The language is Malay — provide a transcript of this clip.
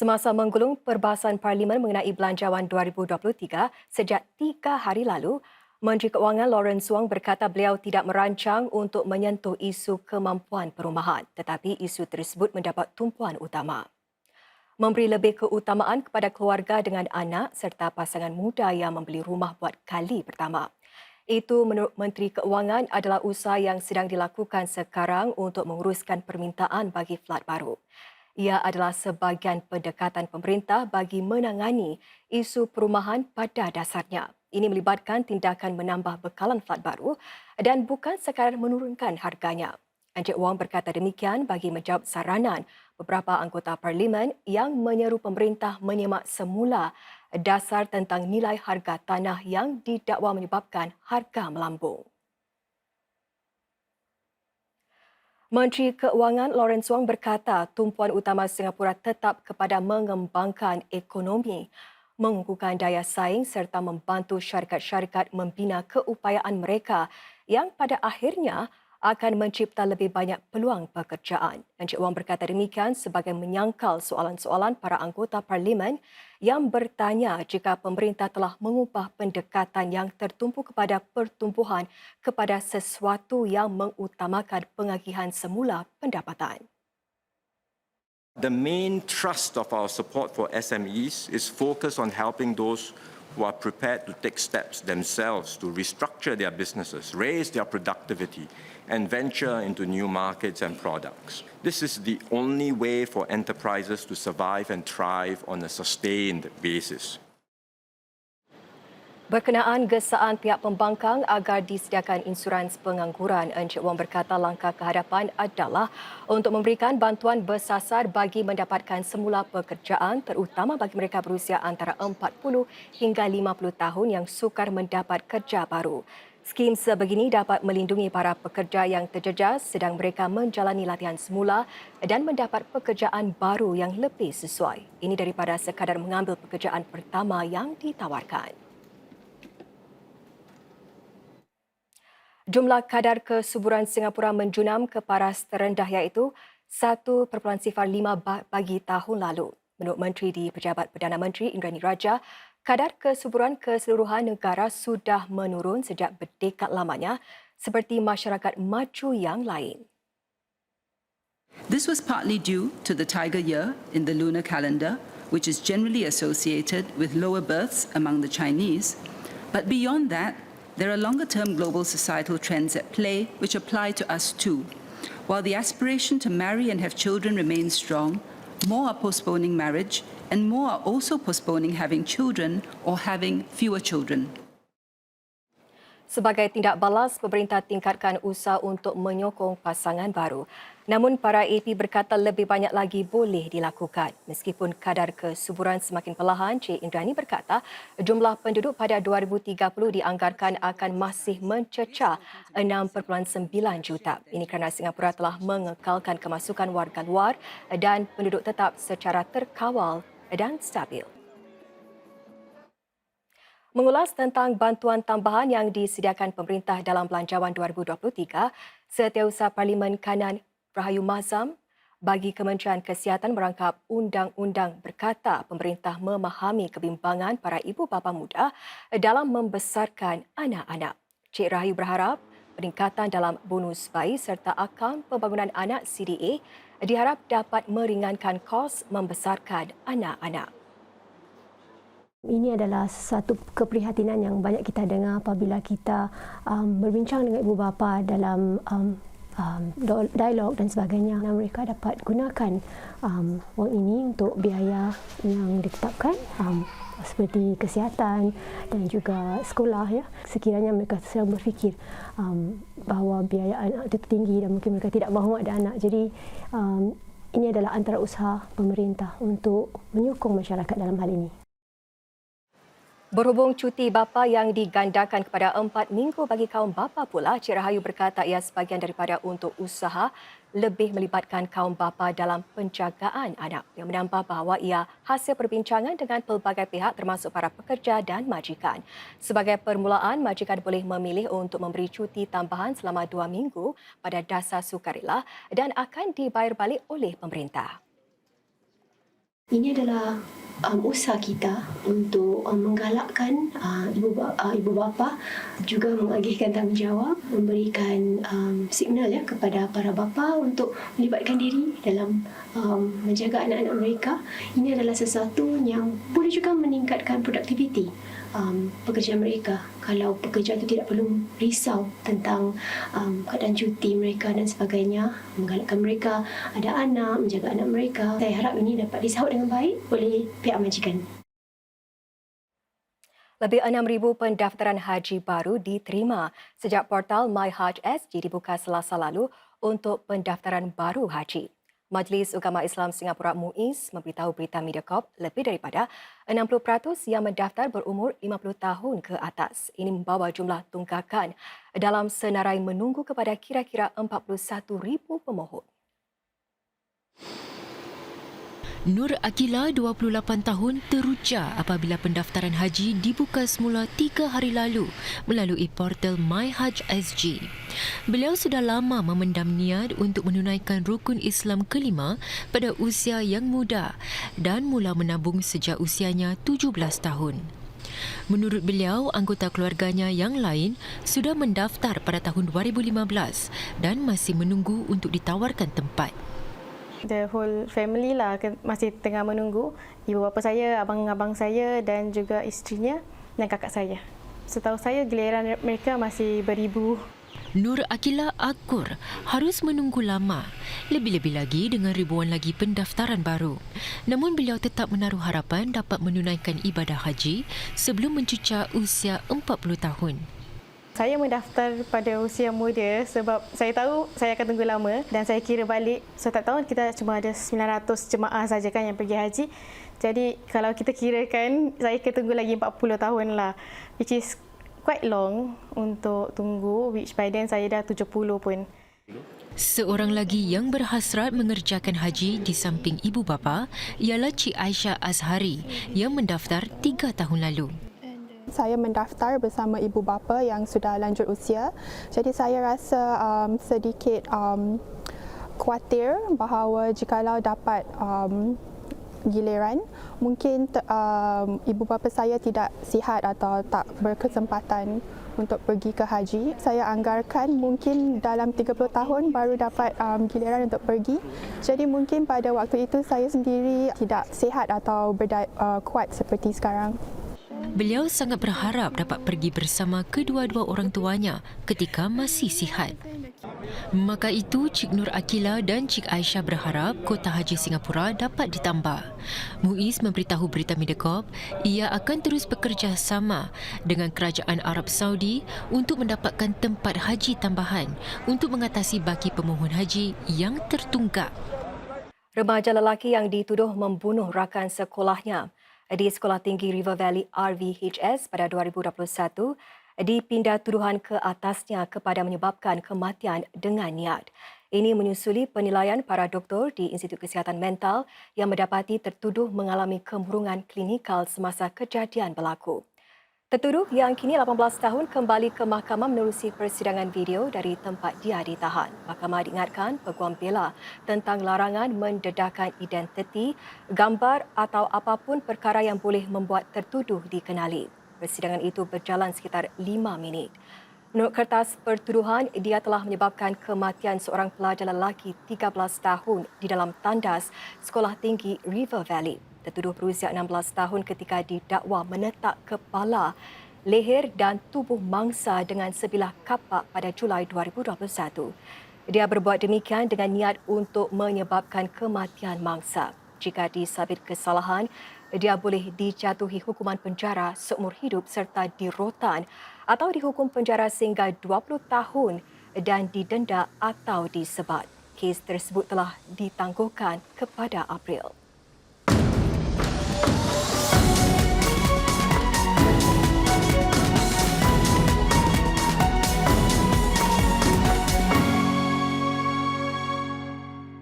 Semasa menggulung perbahasan Parlimen mengenai Belanjawan 2023 sejak 3 hari lalu, Menteri Keuangan Lawrence Wong berkata beliau tidak merancang untuk menyentuh isu kemampuan perumahan, tetapi isu tersebut mendapat tumpuan utama. Memberi lebih keutamaan kepada keluarga dengan anak serta pasangan muda yang membeli rumah buat kali pertama. Itu menurut Menteri Keuangan adalah usaha yang sedang dilakukan sekarang untuk menguruskan permintaan bagi flat baru. Ia adalah sebahagian pendekatan pemerintah bagi menangani isu perumahan pada dasarnya. Ini melibatkan tindakan menambah bekalan flat baru dan bukan sekadar menurunkan harganya. Encik Wong berkata demikian bagi menjawab saranan beberapa anggota parlimen yang menyeru pemerintah menyemak semula dasar tentang nilai harga tanah yang didakwa menyebabkan harga melambung. Menteri Keuangan Lawrence Wong berkata tumpuan utama Singapura tetap kepada mengembangkan ekonomi, mengukuhkan daya saing serta membantu syarikat-syarikat membina keupayaan mereka yang pada akhirnya akan mencipta lebih banyak peluang pekerjaan. Encik Wong berkata demikian sebagai menyangkal soalan-soalan para anggota parlimen yang bertanya jika pemerintah telah mengubah pendekatan yang tertumpu kepada pertumbuhan kepada sesuatu yang mengutamakan pengagihan semula pendapatan. The main thrust of our support for SMEs is focused on helping those who are prepared to take steps themselves to restructure their businesses, raise their productivity, and venture into new markets and products. This is the only way for enterprises to survive and thrive on a sustained basis. Berkenaan gesaan pihak pembangkang agar disediakan insurans pengangguran, Encik Wong berkata langkah kehadapan adalah untuk memberikan bantuan bersasar bagi mendapatkan semula pekerjaan terutama bagi mereka berusia antara 40 hingga 50 tahun yang sukar mendapat kerja baru. Skim sebegini dapat melindungi para pekerja yang terjejas sedang mereka menjalani latihan semula dan mendapat pekerjaan baru yang lebih sesuai. Ini daripada sekadar mengambil pekerjaan pertama yang ditawarkan. Jumlah kadar kesuburan Singapura menjunam ke paras terendah iaitu 1.05 bagi tahun lalu. Menurut Menteri di Pejabat Perdana Menteri Indranee Rajah, kadar kesuburan keseluruhan negara sudah menurun sejak berdekad lamanya seperti masyarakat maju yang lain. This was partly due to the Tiger Year in the lunar calendar, which is generally associated with lower births among the Chinese. But beyond that, there are longer-term global societal trends at play which apply to us too. While the aspiration to marry and have children remains strong, more are postponing marriage and more are also postponing having children or having fewer children. Sebagai tindak balas, pemerintah tingkatkan usaha untuk menyokong pasangan baru. Namun para AP berkata lebih banyak lagi boleh dilakukan. Meskipun kadar kesuburan semakin perlahan, Cik Indranee berkata jumlah penduduk pada 2030 dianggarkan akan masih mencecah 6.9 juta. Ini kerana Singapura telah mengekalkan kemasukan warga luar dan penduduk tetap secara terkawal dan stabil. Mengulas tentang bantuan tambahan yang disediakan pemerintah dalam Belanjawan 2023, Setiausaha Parlimen Kanan Rahayu Mazam bagi Kementerian Kesihatan merangkap undang-undang berkata pemerintah memahami kebimbangan para ibu bapa muda dalam membesarkan anak-anak. Cik Rahayu berharap peningkatan dalam bonus bayi serta akaun pembangunan anak CDA diharap dapat meringankan kos membesarkan anak-anak. Ini adalah satu keprihatinan yang banyak kita dengar apabila kita berbincang dengan ibu bapa dalam dialog dan sebagainya. Mereka dapat gunakan wang ini untuk biaya yang ditetapkan seperti kesihatan dan juga sekolah. Ya. Sekiranya mereka sedang berfikir bahawa biaya anak itu tinggi dan mungkin mereka tidak mahu ada anak. Jadi ini adalah antara usaha pemerintah untuk menyokong masyarakat dalam hal ini. Berhubung cuti bapa yang digandakan kepada 4 minggu bagi kaum bapa pula, Cik Rahayu berkata ia sebahagian daripada untuk usaha lebih melibatkan kaum bapa dalam penjagaan anak. Yang menambah bahawa ia hasil perbincangan dengan pelbagai pihak termasuk para pekerja dan majikan. Sebagai permulaan, majikan boleh memilih untuk memberi cuti tambahan selama 2 minggu pada dasar sukarela dan akan dibayar balik oleh pemerintah. Ini adalah usaha kita untuk menggalakkan ibu bapa, juga mengagihkan tanggungjawab, memberikan signal kepada para bapa untuk melibatkan diri dalam menjaga anak-anak mereka. Ini adalah sesuatu yang boleh juga meningkatkan produktiviti pekerja mereka. Kalau pekerja itu tidak perlu risau tentang keadaan cuti mereka dan sebagainya, menggalakkan mereka ada anak, menjaga anak mereka. Saya harap ini dapat disahut dengan baik oleh pihak majikan. Lebih 6,000 pendaftaran haji baru diterima sejak portal MyHajj dibuka Selasa lalu untuk pendaftaran baru haji. Majlis Ugama Islam Singapura MUIS memberitahu berita Mediacorp lebih daripada 60% yang mendaftar berumur 50 tahun ke atas. Ini membawa jumlah tunggakan dalam senarai menunggu kepada kira-kira 41,000 pemohon. Nur Akila, 28 tahun, teruja apabila pendaftaran haji dibuka semula 3 hari lalu melalui portal MyHajj. Beliau sudah lama memendam niat untuk menunaikan rukun Islam kelima pada usia yang muda dan mula menabung sejak usianya 17 tahun. Menurut beliau, anggota keluarganya yang lain sudah mendaftar pada tahun 2015 dan masih menunggu untuk ditawarkan tempat. The whole family lah masih tengah menunggu. Ibu bapa saya, abang-abang saya dan juga isterinya dan kakak saya. Setahu saya giliran mereka masih beribu. Nur Akila akur harus menunggu lama, lebih-lebih lagi dengan ribuan lagi pendaftaran baru. Namun beliau tetap menaruh harapan dapat menunaikan ibadah haji sebelum mencecah usia 40 tahun. Saya mendaftar pada usia muda sebab saya tahu saya akan tunggu lama dan saya kira balik. Setiap tahun kita cuma ada 900 jemaah saja kan yang pergi haji. Jadi kalau kita kirakan saya akan tunggu lagi 40 tahun lah. Which is quite long untuk tunggu, which by then saya dah 70 pun. Seorang lagi yang berhasrat mengerjakan haji di samping ibu bapa ialah Cik Aisyah Azhari yang mendaftar 3 tahun lalu. Saya mendaftar bersama ibu bapa yang sudah lanjut usia. Jadi saya rasa sedikit khawatir bahawa jikalau dapat giliran, mungkin ibu bapa saya tidak sihat atau tak berkesempatan untuk pergi ke haji. Saya anggarkan mungkin dalam 30 tahun baru dapat giliran untuk pergi. Jadi mungkin pada waktu itu saya sendiri tidak sihat atau kuat seperti sekarang. Beliau sangat berharap dapat pergi bersama kedua-dua orang tuanya ketika masih sihat. Maka itu, Cik Nur Akila dan Cik Aisyah berharap Kota Haji Singapura dapat ditambah. MUIS memberitahu berita Mediacorp ia akan terus bekerjasama dengan Kerajaan Arab Saudi untuk mendapatkan tempat haji tambahan untuk mengatasi baki pemohon haji yang tertunggak. Remaja lelaki yang dituduh membunuh rakan sekolahnya di Sekolah Tinggi River Valley RVHS pada 2021 dipindah tuduhan ke atasnya kepada menyebabkan kematian dengan niat. Ini menyusuli penilaian para doktor di Institut Kesihatan Mental yang mendapati tertuduh mengalami kemurungan klinikal semasa kejadian berlaku. Tertuduh yang kini 18 tahun kembali ke mahkamah menerusi persidangan video dari tempat dia ditahan. Mahkamah diingatkan peguam bela tentang larangan mendedahkan identiti, gambar atau apapun perkara yang boleh membuat tertuduh dikenali. Persidangan itu berjalan sekitar 5 minit. Menurut kertas pertuduhan, dia telah menyebabkan kematian seorang pelajar lelaki 13 tahun di dalam tandas Sekolah Tinggi River Valley. Tertuduh berusia 16 tahun ketika didakwa menetak kepala, leher dan tubuh mangsa dengan sebilah kapak pada Julai 2021. Dia berbuat demikian dengan niat untuk menyebabkan kematian mangsa. Jika disabit kesalahan, dia boleh dijatuhi hukuman penjara seumur hidup serta dirotan atau dihukum penjara sehingga 20 tahun dan didenda atau disebat. Kes tersebut telah ditangguhkan kepada April.